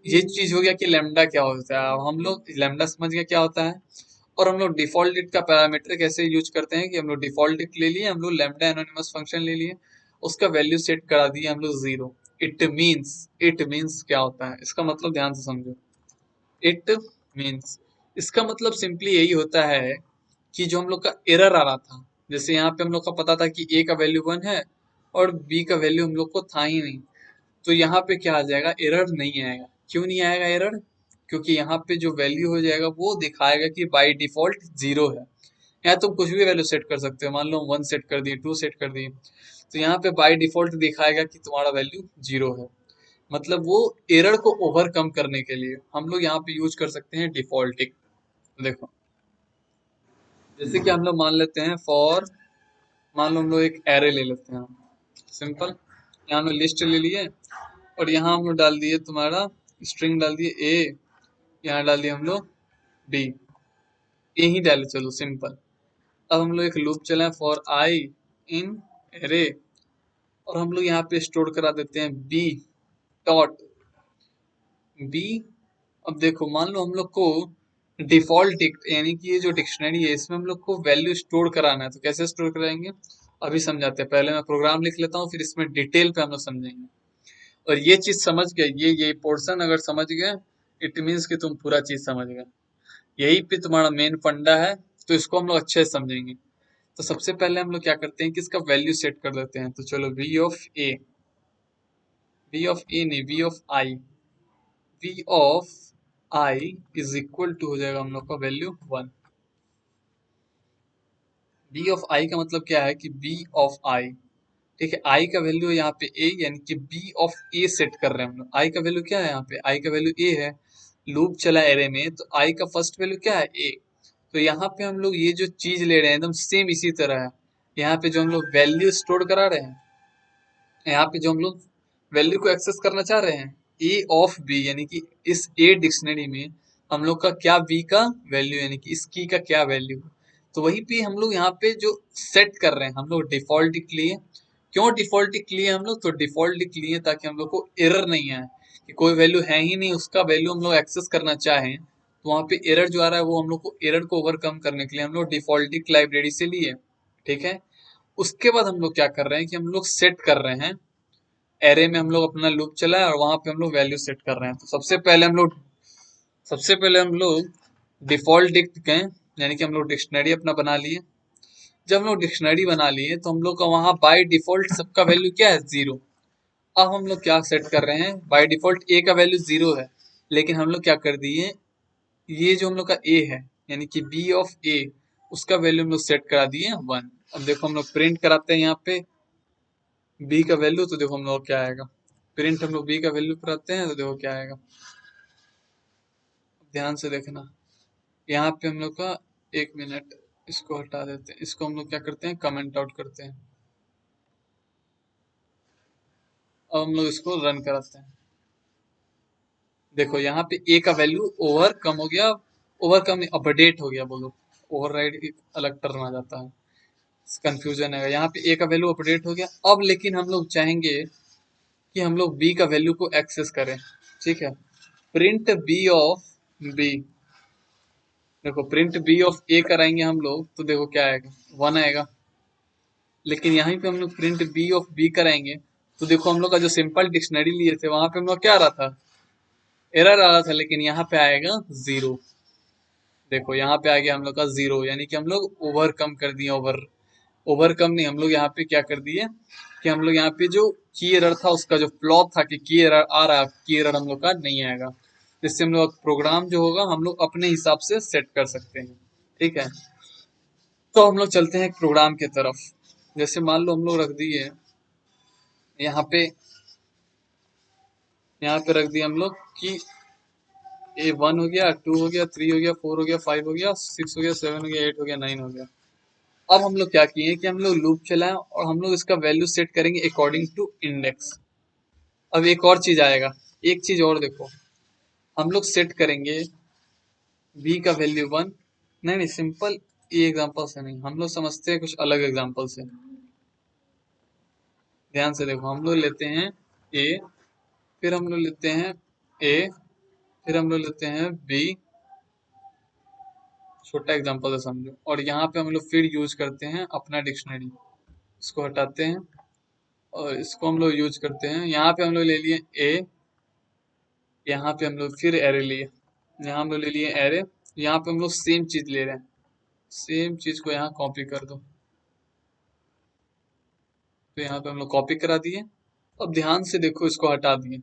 ये चीज हो गया कि लैम्डा क्या होता है। अब हम लोग लैम्डा समझ गए क्या होता है, और हम लोग डिफॉल्ट डिट का पैरामीटर कैसे यूज करते हैं कि हम लोग डिफॉल्ट डिट ले लिए, हम लोग लैम्डा एनोनिमस फंक्शन ले लिए, उसका वैल्यू सेट करा दिए हम लोग 0। इट मीन्स क्या होता है, इसका मतलब ध्यान से समझो। इट मीन्स, इसका मतलब सिंपली यही होता है कि जो हम लोग का एरर आ रहा था, जैसे यहाँ पे हम लोग का पता था कि ए का वैल्यू 1 है और बी का वैल्यू हम लोग को था ही नहीं, तो यहाँ पे क्या आ जाएगा, एरर नहीं आएगा। क्यों नहीं आएगा एरर? क्योंकि यहाँ पे जो वैल्यू हो जाएगा वो दिखाएगा कि बाय डिफॉल्ट 0 है। यहाँ तुम कुछ भी वैल्यू सेट कर सकते हो, मान लो 1 सेट कर दिए, 2 सेट कर दिए, तो यहाँ पे बाय डिफॉल्ट दिखाएगा कि तुम्हारा वैल्यू 0 है। मतलब वो एरर को ओवरकम करने के लिए हम लोग यहाँ पे यूज कर सकते हैं डिफॉल्टिंग। देखो, जैसे कि हम लोग मान लेते हैं फॉर, मान लो हम लोग एक एरे ले लेते हैं, सिंपल। यहाँ हम लोग लिस्ट ले लिए, और यहाँ हम लोग डाल दिए तुम्हारा स्ट्रिंग डाल दिए ए, यहाँ डाल दिए हम लोग बी, ए ही डाले, चलो सिंपल। अब हम लोग एक लूप चलाएं फॉर आई इन एरे, और हम लोग यहाँ पे स्टोर करा देते हैं बी डॉट बी। अब देखो, मान लो हम लोग को डिफॉल्ट यानी कि ये जो डिक्शनरी है इसमें हम लोग को वैल्यू स्टोर कराना है, तो कैसे स्टोर कराएंगे अभी समझाते हैं। पहले मैं प्रोग्राम लिख लेता हूँ, फिर इसमें डिटेल पे हम लोग समझेंगे। और ये चीज समझ गए, ये पोर्शन अगर समझ गए, इट मीन्स कि तुम पूरा चीज समझ गए। यही पे तुम्हारा मेन फंडा है, तो इसको हम लोग अच्छे से समझेंगे। तो सबसे पहले हम लोग क्या करते हैं कि इसका वैल्यू सेट कर देते हैं। तो चलो वी ऑफ ए नहीं, V of I is equal to हो जाएगा हम लोग का वैल्यू 1। बी ऑफ आई का मतलब क्या है कि बी ऑफ आई, ठीक है। आई का वैल्यू यहाँ पे ए, यानी कि बी ऑफ ए सेट कर रहे हैं हम लोग। आई का वैल्यू क्या है, यहाँ पे आई का वैल्यू ए है, लूप चला एरे में, तो आई का फर्स्ट वैल्यू क्या है, ए। तो यहाँ पे हम लोग ये जो चीज ले रहे हैं एकदम सेम इसी तरह है। यहाँ पे जो हम लोग वैल्यू स्टोर करा रहे हैं, यहाँ पे जो हम लोग वैल्यू को एक्सेस करना चाह रहे हैं, ए ऑफ बी, यानी कि इस ए डिक्शनरी में हम लोग का क्या बी का वैल्यू, यानी कि इस की का क्या वैल्यू। तो वही पे हम लोग यहाँ पे जो सेट कर रहे हैं, हम लोग डिफॉल्ट टिक लिए। क्यों डिफॉल्ट टिक लिए हम लोग, तो डिफॉल्ट टिक लिए ताकि हम लोग को एरर नहीं आए, कि कोई वैल्यू है ही नहीं उसका वैल्यू हम लोग एक्सेस करना चाहें, तो वहाँ पे एरर जो आ रहा है वो हम लोग को एरर को ओवरकम करने के लिए हम लोग डिफॉल्ट टिक लाइब्रेरी से लिए, ठीक है। उसके बाद हम लोग क्या कर रहे हैं कि हम लोग सेट कर रहे हैं, एरे में हम लोग अपना लूप चलाए और वहां पे हम लोग वैल्यू सेट कर रहे हैं। तो सबसे पहले हम लोग डिफॉल्ट डिक्ट गए, यानी कि हम लोग डिक्शनरी अपना बना लिए। जब हम लोग डिक्शनरी बना लिए तो हम लोग का वहां बाय डिफॉल्ट सबका वैल्यू क्या है, 0। अब हम लोग क्या सेट कर रहे हैं, बाय डिफॉल्ट ए का वैल्यू 0 है, लेकिन हम लोग क्या कर दिए, ये जो हम लोग का ए है, यानी कि बी ऑफ ए, उसका वैल्यू हम लोग सेट करा दिए 1। अब देखो हम लोग प्रिंट कराते हैं यहाँ पे बी का वैल्यू, तो देखो हम लोग क्या आएगा, प्रिंट हम लोग बी का वैल्यू कराते हैं तो देखो क्या आएगा। ध्यान से देखना, यहाँ पे हम लोग का, एक मिनट, इसको हटा देते हैं, इसको हम लोग क्या करते हैं, कमेंट आउट करते हैं। अब हम लोग इसको रन कराते हैं। देखो यहाँ पे ए का वैल्यू ओवर कम हो गया, ओवर कम अपडेट हो गया, बोलो ओवरराइड एक अलग टर्म आ जाता है, कंफ्यूजन है। यहाँ पे ए का वैल्यू अपडेट हो गया। अब लेकिन हम लोग चाहेंगे कि हम लोग बी का वैल्यू को एक्सेस करें, ठीक है। प्रिंट बी ऑफ बी, देखो प्रिंट बी ऑफ ए कराएंगे हम लोग तो देखो क्या आएगा, 1 आएगा। लेकिन यहाँ पे हम लोग प्रिंट बी ऑफ बी कराएंगे तो देखो हम लोग का जो सिंपल डिक्शनरी लिए थे वहां पे हम लोग क्या आ रहा था, एरर आ रहा था, लेकिन यहाँ पे आएगा 0। देखो यहाँ पे आ गया हम लोग का 0, यानी कि हम लोग ओवरकम कर दिए, ओवरकम नहीं, हम लोग यहाँ पे क्या कर दिए कि हम लोग यहाँ पे जो की एरर था उसका जो फ्लॉ था कि की एरर आ रहा है, की एरर हम लोग का नहीं आएगा, जिससे हम लोग प्रोग्राम जो होगा हम लोग अपने हिसाब से सेट कर सकते हैं, ठीक है। तो हम लोग चलते हैं एक प्रोग्राम की तरफ। जैसे मान लो हम लोग रख दिए यहाँ पे यहाँ पे रख दिया हम लोग कि ए 1 हो गया, 2 हो गया, 3 हो गया, 4 हो गया, 5 हो गया, 6 हो गया, 7 हो गया, 8 हो गया, 9 हो गया। अब हम लोग क्या किए कि हम लोग लूप चलाएं और हम लोग इसका वैल्यू सेट करेंगे अकॉर्डिंग टू इंडेक्स। अब एक और चीज आएगा, एक चीज और देखो, हम लोग सेट करेंगे बी का वैल्यू 1। नहीं नहीं, सिंपल ये एग्जांपल से नहीं, हम लोग समझते हैं कुछ अलग एग्जांपल से। ध्यान से देखो, हम लोग लेते हैं ए, फिर हम लोग लेते हैं ए, फिर हम लोग लेते हैं बी, छोटा एग्जांपल है समझो, और यहाँ पे हम लोग फिर यूज करते हैं अपना डिक्शनरी। इसको हटाते हैं और इसको हम लोग यूज करते हैं। यहाँ पे हम लोग ले लिए ए, यहाँ पे हम लोग फिर एरे लिए, यहाँ हम लोग ले लिए एरे, यहाँ पे हम लोग सेम चीज ले रहे हैं, सेम चीज को यहाँ कॉपी कर दो, तो यहाँ पे हम लोग कॉपी करा दिए। अब ध्यान से देखो, इसको हटा दिए।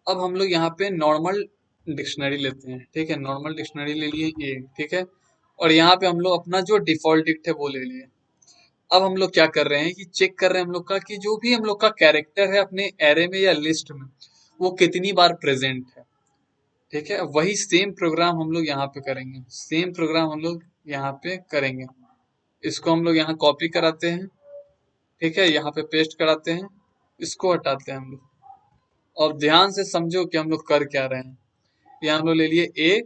अब हम लोग यहाँ पे नॉर्मल डिक्शनरी लेते हैं, ठीक है, नॉर्मल डिक्शनरी ले लिए ए, ठीक है, और यहाँ पे हम लोग अपना जो डिफॉल्ट डिक्ट है वो ले लिए। अब हम लोग क्या कर रहे हैं कि चेक कर रहे हैं हम लोग का कि जो भी हम लोग का कैरेक्टर है अपने एरे में या लिस्ट में वो कितनी बार प्रेजेंट है, ठीक है। वही सेम प्रोग्राम हम लोग यहाँ पे करेंगे, सेम प्रोग्राम हम लोग यहाँ पे करेंगे। इसको हम लोग यहाँ कॉपी कराते हैं, ठीक है, यहाँ पे पेस्ट कराते हैं, इसको हटाते हैं हम लोग। और ध्यान से समझो कि हम लोग कर क्या रहे हैं। यहाँ हम लोग ले लिए ए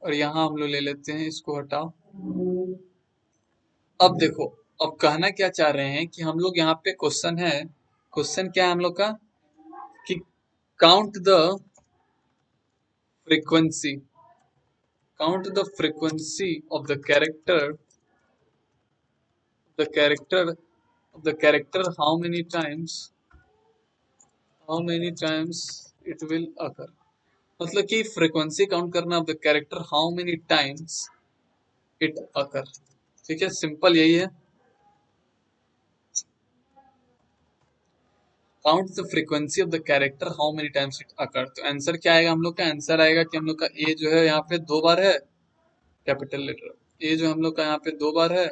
और यहाँ हम लोग ले लेते हैं, इसको हटाओ। अब देखो, अब कहना क्या चाह रहे हैं कि हम लोग यहाँ पे क्वेश्चन है, क्वेश्चन क्या है हम लोग का कि count the frequency, count the frequency of the character, the character of the character, how many times it will occur। मतलब कि फ्रीक्वेंसी काउंट करना of the character, how many times it occur, ठीक है, सिंपल यही है। Count the frequency of the character, how many times it occur, तो आंसर क्या आएगा हम लोग का, आंसर आएगा कि हम लोग का ए जो है यहाँ पे 2 बार है, कैपिटल लेटर ए जो हम लोग का यहाँ पे 2 बार है,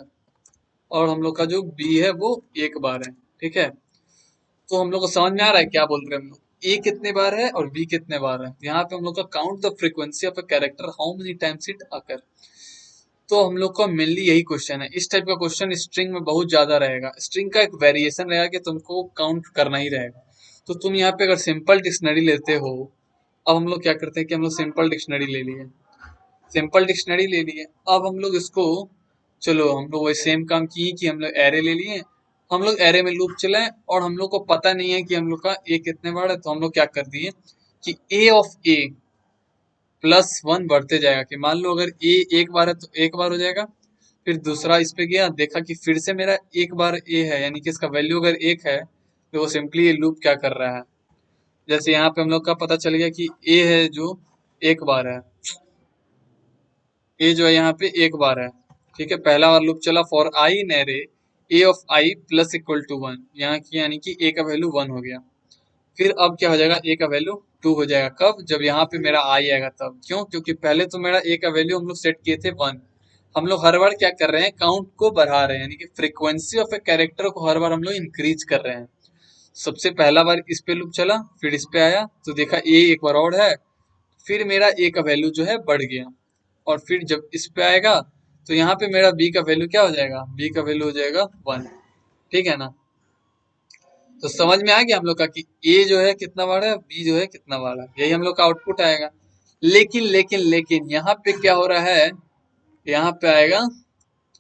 और हम लोग का जो बी है वो 1 बार है, ठीक है। तो हम लोग को समझ में आ रहा है क्या बोल रहे हैं हम लोग, ए कितने बार है और बी कितने बार है। यहाँ पे हम लोग का count the frequency of a character, how many times it occur. तो हम लोग का मेनली यही क्वेश्चन है। इस टाइप का क्वेश्चन स्ट्रिंग में बहुत ज्यादा रहेगा, स्ट्रिंग का एक वेरिएशन रहेगा कि तुमको काउंट करना ही रहेगा। तो तुम यहाँ पे अगर सिंपल डिक्शनरी लेते हो, अब हम लोग क्या करते हैं कि हम लोग सिंपल डिक्शनरी ले लिए, सिंपल डिक्शनरी ले लिए, अब हम लोग इसको, चलो हम लोग वही सेम काम किए कि हम लोग एरे ले लिए, हम लोग एरे में लूप चलाए और हम लोग को पता नहीं है कि हम लोग का ए कितने बार है, तो हम लोग क्या कर दिए कि ए ऑफ ए +1 बढ़ते जाएगा, कि मान लो अगर ए 1 बार है तो 1 बार हो जाएगा। फिर दूसरा इस पे गया, देखा कि फिर से मेरा 1 बार ए है, यानी कि इसका वैल्यू अगर 1 है तो वो सिंपली ये लूप क्या कर रहा है, जैसे यहाँ पे हम लोग का पता चल गया कि ए है जो 1 बार है, ए जो है यहाँ पे 1 बार है, ठीक है। पहला बार लूप चला for i in array a of i +=1, यहाँ की यानी कि ए का वैल्यू 1 हो गया। फिर अब क्या हो जाएगा, ए का वैल्यू 2 हो जाएगा, कब, जब यहाँ पे मेरा आई आएगा तब। क्यों, क्योंकि पहले तो मेरा ए का वैल्यू हम लोग सेट किए थे 1। हम लोग हर बार क्या कर रहे हैं, काउंट को बढ़ा रहे हैं, यानी कि फ्रीक्वेंसी ऑफ ए कैरेक्टर को हर बार हम लोग इंक्रीज कर रहे हैं। सबसे पहला बार इस पे लूप चला, फिर इस पे आया तो देखा ए 1 बार और है, फिर मेरा ए का वैल्यू जो है बढ़ गया, और फिर जब इस पे आएगा तो यहाँ पे मेरा बी का वैल्यू क्या हो जाएगा, बी का वैल्यू हो जाएगा 1, ठीक है ना। तो समझ में आ गया हम लोग का कि ए जो है कितना बार है, बी जो है कितना बार है, यही हम लोग का आउटपुट आएगा। लेकिन लेकिन लेकिन यहाँ पे क्या हो रहा है, यहाँ पे आएगा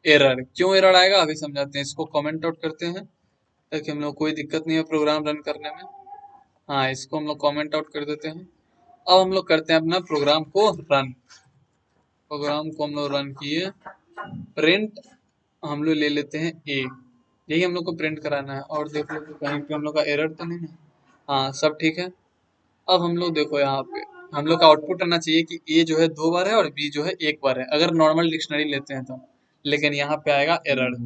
एरर। क्यों एरर आएगा अभी समझाते हैं, इसको कमेंट आउट करते हैं ताकि हम लोग कोई दिक्कत नहीं है प्रोग्राम रन करने में। हाँ, इसको हम लोग कमेंट आउट कर देते हैं। अब हम लोग करते हैं अपना प्रोग्राम को रन, प्रोग्राम को हम लोग रन किए, प्रिंट हम लोग ले लेते हैं ए, यही हम लोग को प्रिंट कराना है। और देख लो कि कहीं पे हम लोग का एरर तो नहीं है, हाँ सब ठीक है। अब हम लोग देखो यहाँ पे हम लोग का आउटपुट आना चाहिए कि ए जो है 2 बार है और बी जो है 1 बार है, अगर नॉर्मल डिक्शनरी लेते हैं तो। लेकिन यहाँ पे आएगा एरर।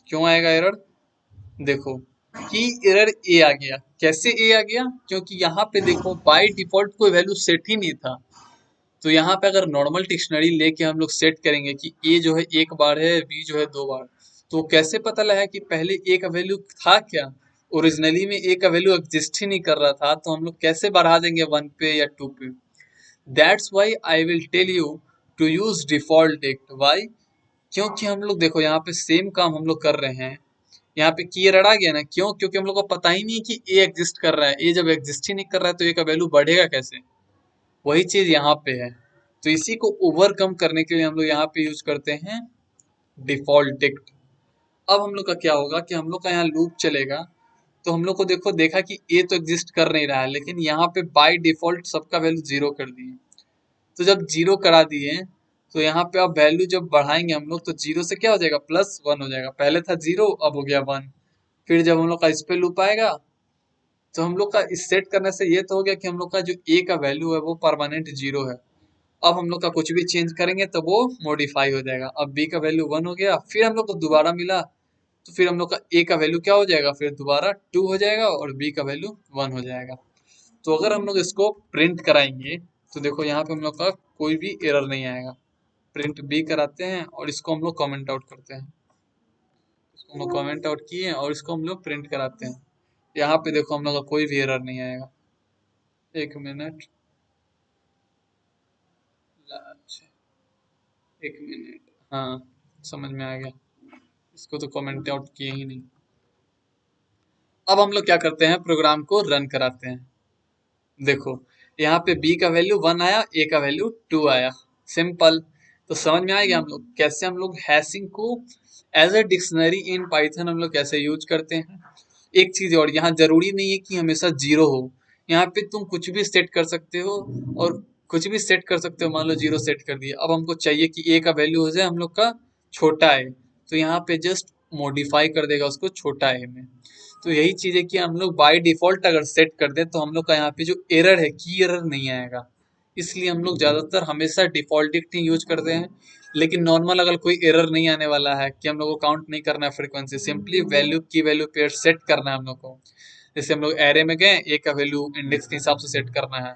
क्यों आएगा एरर, देखो कि एरर ए आ गया। कैसे ए आ गया, क्योंकि यहाँ पे देखो बाय डिफॉल्ट कोई वैल्यू सेट ही नहीं था। तो यहाँ पे अगर नॉर्मल डिक्शनरी लेके हम लोग सेट करेंगे कि ए जो है 1 बार है, बी जो है 2 बार, तो कैसे पता लगा कि पहले ए का वैल्यू था क्या, ओरिजिनली में ए का वैल्यू एग्जिस्ट ही नहीं कर रहा था, तो हम लोग कैसे बढ़ा देंगे 1 पे या 2 पे? That's why I will tell you to use default dict. Why? क्योंकि हम लोग देखो यहाँ पे सेम काम हम लोग कर रहे हैं, यहाँ पे की एरर आ गया ना, क्यों? क्योंकि हम लोग को पता ही नहीं कि ए एग्जिस्ट कर रहा है। ए जब एग्जिस्ट ही नहीं कर रहा है तो ए का वैल्यू बढ़ेगा कैसे? वही चीज यहाँ पे है। तो इसी को ओवरकम करने के लिए हम लोग यहाँ पे यूज करते हैं डिफॉल्ट डिक्ट। अब हम लोग का क्या होगा कि हम लोग का यहाँ लूप चलेगा, तो हम लोग को देखो देखा कि ए तो एग्जिस्ट कर नहीं रहा है, लेकिन यहाँ पे बाय डिफॉल्ट सबका वैल्यू जीरो कर दिए। तो जब जीरो करा दिए तो यहाँ पे अब वैल्यू जब बढ़ाएंगे हम लोग तो जीरो से क्या हो जाएगा, +1 हो जाएगा। पहले था जीरो, अब हो गया 1। फिर जब हम लोग का इस पे लूप आएगा तो हम लोग का इस सेट करने से ये तो हो गया कि हम लोग का जो ए का वैल्यू है वो परमानेंट जीरो है। अब हम लोग का कुछ भी चेंज करेंगे तो वो मॉडिफाई हो जाएगा। अब बी का वैल्यू 1 हो गया, फिर हम लोग को दोबारा मिला, तो फिर हम लोग का ए का वैल्यू क्या हो जाएगा, फिर दोबारा 2 हो जाएगा और बी का वैल्यू 1 हो जाएगा। तो अगर हम लोग इसको प्रिंट कराएंगे तो देखो यहाँ पे हम लोग का कोई भी एरर नहीं आएगा। प्रिंट बी कराते हैं और इसको हम लोग कमेंट आउट करते हैं। इसको हम लोग कमेंट आउट किए और इसको हम लोग प्रिंट कराते हैं। यहाँ पे देखो हम लोग का कोई भी एरर नहीं आएगा। एक मिनट, अच्छा, एक मिनट, हाँ समझ में आ गया। इसको तो कमेंट आउट किए ही नहीं। अब हम लोग क्या करते हैं, प्रोग्राम को रन कराते हैं। देखो यहाँ पे b का वैल्यू 1 आया, a का वैल्यू 2 आया। सिंपल। तो समझ में आएगा हम लोग कैसे हम लोग हैशिंग को as a dictionary in Python हम लोग कैसे यूज करते हैं। एक चीज और, यहाँ जरूरी नहीं है कि हमेशा जीरो हो। यहाँ पे तुम कुछ भी सेट कर सकते हो, और कुछ भी सेट कर सकते हो। मान लो जीरो सेट कर दिया, अब हमको चाहिए कि a का वैल्यू हो जाए हम लोग का छोटा है, तो यहाँ पे जस्ट मॉडिफाई कर देगा उसको छोटा है में। तो यही चीज है कि हम लोग बाय डिफॉल्ट अगर सेट कर दें तो हम लोग का यहाँ पे जो एरर है, की एरर नहीं आएगा। इसलिए हम लोग ज्यादातर हमेशा डिफॉल्ट डिक्ट ही यूज करते हैं। लेकिन नॉर्मल अगर कोई एरर नहीं आने वाला है कि हम लोग को काउंट नहीं करना है फ्रीक्वेंसी, सिंपली वैल्यू की वैल्यू पेयर सेट करना है हम लोग को। जैसे हम लोग एरे में गए, ए का वैल्यू इंडेक्स के हिसाब से सेट करना है,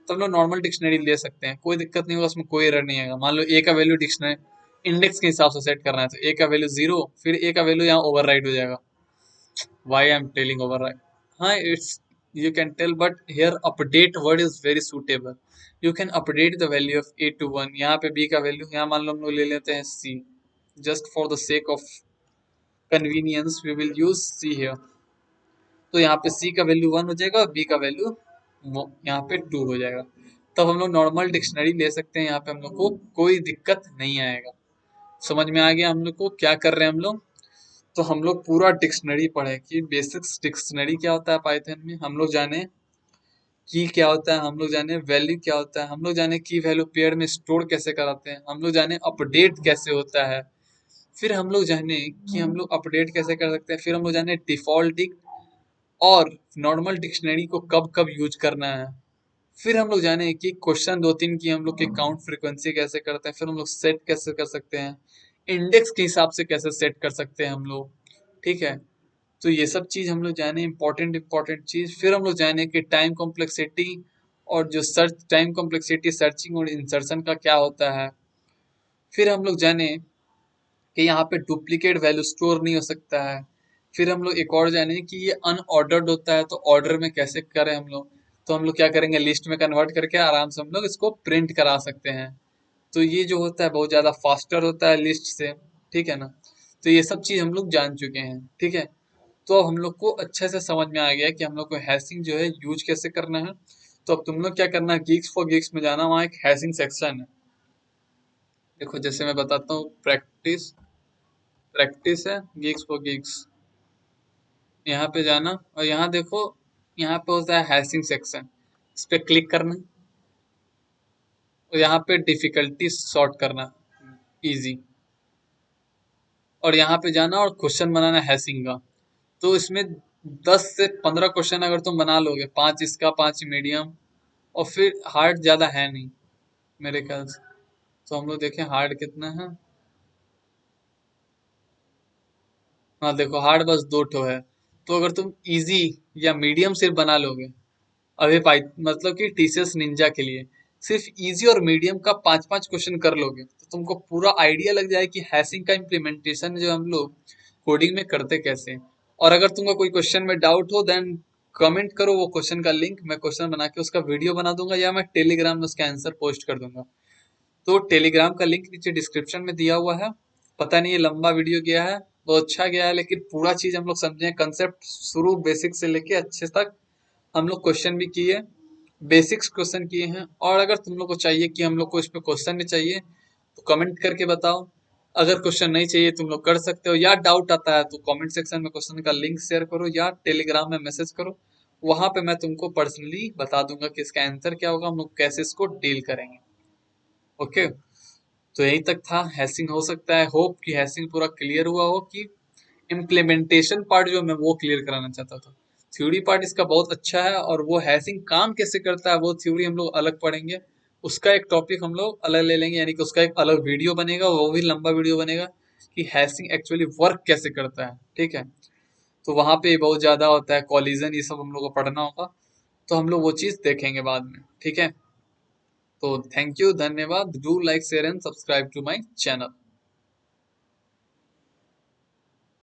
तो हम लोग नॉर्मल डिक्शनरी ले सकते हैं, कोई दिक्कत नहीं होगा, उसमें कोई एरर नहीं आएगा। मान लो ए का वैल्यू डिक्शनरी इंडेक्स के हिसाब से सेट करना है, तो ए का वैल्यू 0, फिर ए का वैल्यू यहाँ ओवरराइड हो जाएगा। Why I'm telling override? Hi, it's you can tell, but here update word is very suitable. You can update the value of a to 1। यहाँ पे b का वैल्यू, यहाँ मान लो हम लोग ले लेते हैं c, just for the sake of convenience we will use c here। तो यहाँ पे c का वैल्यू 1 हो जाएगा और b का वैल्यू यहाँ पे 2 हो जाएगा। तब हम लोग नॉर्मल डिक्शनरी ले सकते हैं, यहाँ पे हम लोग को कोई दिक्कत नहीं आएगा। समझ में आ गया हम लोग को क्या कर रहे हैं हम लोग? तो हम लोग पूरा डिक्शनरी पढ़े कि बेसिक्स डिक्शनरी क्या होता है पाइथन में, हम लोग जाने की क्या होता है, हम लोग जाने वैल्यू क्या होता है, हम लोग जाने की वैल्यू पेयर में स्टोर कैसे कराते हैं, हम लोग जाने अपडेट कैसे होता है, फिर हम लोग जाने कि हम लोग अपडेट कैसे कर सकते हैं, फिर हम लोग जाने डिफॉल्ट डिक्ट और नॉर्मल डिक्शनरी को कब कब यूज करना है, फिर हम लोग जाने कि क्वेश्चन 2-3 की हम लोग की काउंट फ्रीक्वेंसी कैसे करते हैं, फिर हम लोग सेट कैसे कर सकते हैं, इंडेक्स के हिसाब से कैसे सेट कर सकते हैं हम लोग। ठीक है, तो ये सब चीज हम लोग जाने, इंपॉर्टेंट इंपॉर्टेंट चीज। फिर हम लोग जाने कि टाइम कॉम्प्लेक्सिटी और जो सर्च टाइम कॉम्प्लेक्सिटी सर्चिंग और इंसर्शन का क्या होता है। फिर हम लोग जाने कि यहाँ पे डुप्लीकेट वैल्यू स्टोर नहीं हो सकता है। फिर हम लोग एक और जाने कि ये अनऑर्डर्ड होता है, तो ऑर्डर में कैसे करें हम लोग। तो हम लोग क्या करेंगे, लिस्ट में कन्वर्ट करके आराम से हम लोग इसको प्रिंट करा सकते हैं। तो ये जो होता है बहुत ज़्यादा फास्टर होता है लिस्ट से। ठीक है ना, तो ये सब चीज़ हम लोग जान चुके हैं। ठीक है, तो अब हम लोग को अच्छे से समझ में आ गया कि हम लोग को हैशिंग जो है यूज कैसे करना है। तो अब तुम लोग क्या करना है, गीक्स फॉर गीक्स में जाना, वहाँ एक हैशिंग सेक्शन है। देखो जैसे मैं बताता हूँ, प्रैक्टिस प्रैक्टिस है गीक्स फॉर गीक्स, यहाँ पे जाना और यहाँ देखो, यहाँ पे होता है हैशिंग सेक्शन, इस पे क्लिक करना और यहाँ पे डिफिकल्टी सॉर्ट करना, इजी, और यहाँ पे जाना और क्वेश्चन बनाना हैशिंग का। तो इसमें 10 से 15 क्वेश्चन अगर तुम बना लोगे, 5 इसका 5 मीडियम, और फिर हार्ड ज़्यादा है नहीं मेरे ख्याल से। तो हम लोग देखें हार्ड कितना है। हाँ देखो हार्ड बस 2 ठो है। तो अगर तुम इजी या मीडियम सिर्फ बना लोगे, अभी पाई मतलब कि टीसीएस निंजा के लिए सिर्फ इजी और मीडियम का 5-5 क्वेश्चन कर लोगे तो तुमको पूरा आइडिया लग जाए कि हैशिंग का इम्प्लीमेंटेशन जो हम लोग कोडिंग में करते कैसे हैं। और अगर तुमको कोई क्वेश्चन में डाउट हो देन कमेंट करो वो क्वेश्चन का लिंक, मैं क्वेश्चन बना के उसका वीडियो बना दूंगा या मैं टेलीग्राम में उसका आंसर पोस्ट कर दूंगा। तो टेलीग्राम का लिंक नीचे डिस्क्रिप्शन में दिया हुआ है। पता नहीं ये लंबा वीडियो गया है, बहुत अच्छा गया है, लेकिन पूरा चीज हम लोग समझे, कंसेप्ट शुरू बेसिक से लेके अच्छे तक हम लोग क्वेश्चन भी किए, बेसिक्स क्वेश्चन किए हैं। और अगर तुम लोग को चाहिए कि हम लोग को इस पे क्वेश्चन भी चाहिए तो कमेंट करके बताओ। अगर क्वेश्चन नहीं चाहिए तुम लोग कर सकते हो, या डाउट आता है तो कमेंट सेक्शन में क्वेश्चन का लिंक शेयर करो या टेलीग्राम में मैसेज करो, वहां पे मैं तुमको पर्सनली बता दूंगा कि इसका आंसर क्या होगा, हम लोग कैसे इसको डील करेंगे। ओके, तो यही तक था हैशिंग। हो सकता है होप कि हैशिंग पूरा क्लियर हुआ हो, कि इम्प्लीमेंटेशन पार्ट जो मैं वो क्लियर कराना चाहता था। थ्योरी पार्ट इसका बहुत अच्छा है, और वो हैशिंग काम कैसे करता है वो थ्योरी हम लोग अलग पढ़ेंगे। उसका एक टॉपिक हम लोग अलग ले लेंगे, यानी कि उसका एक अलग वीडियो बनेगा, वो भी लंबा वीडियो बनेगा कि हैशिंग एक्चुअली वर्क कैसे करता है। ठीक है, तो वहां पे बहुत ज्यादा होता है कॉलिजन, ये सब हम लोग को पढ़ना होगा, तो हम लोग वो चीज देखेंगे बाद में। ठीक है, तो थैंक यू, धन्यवाद। Do like share and subscribe to my channel.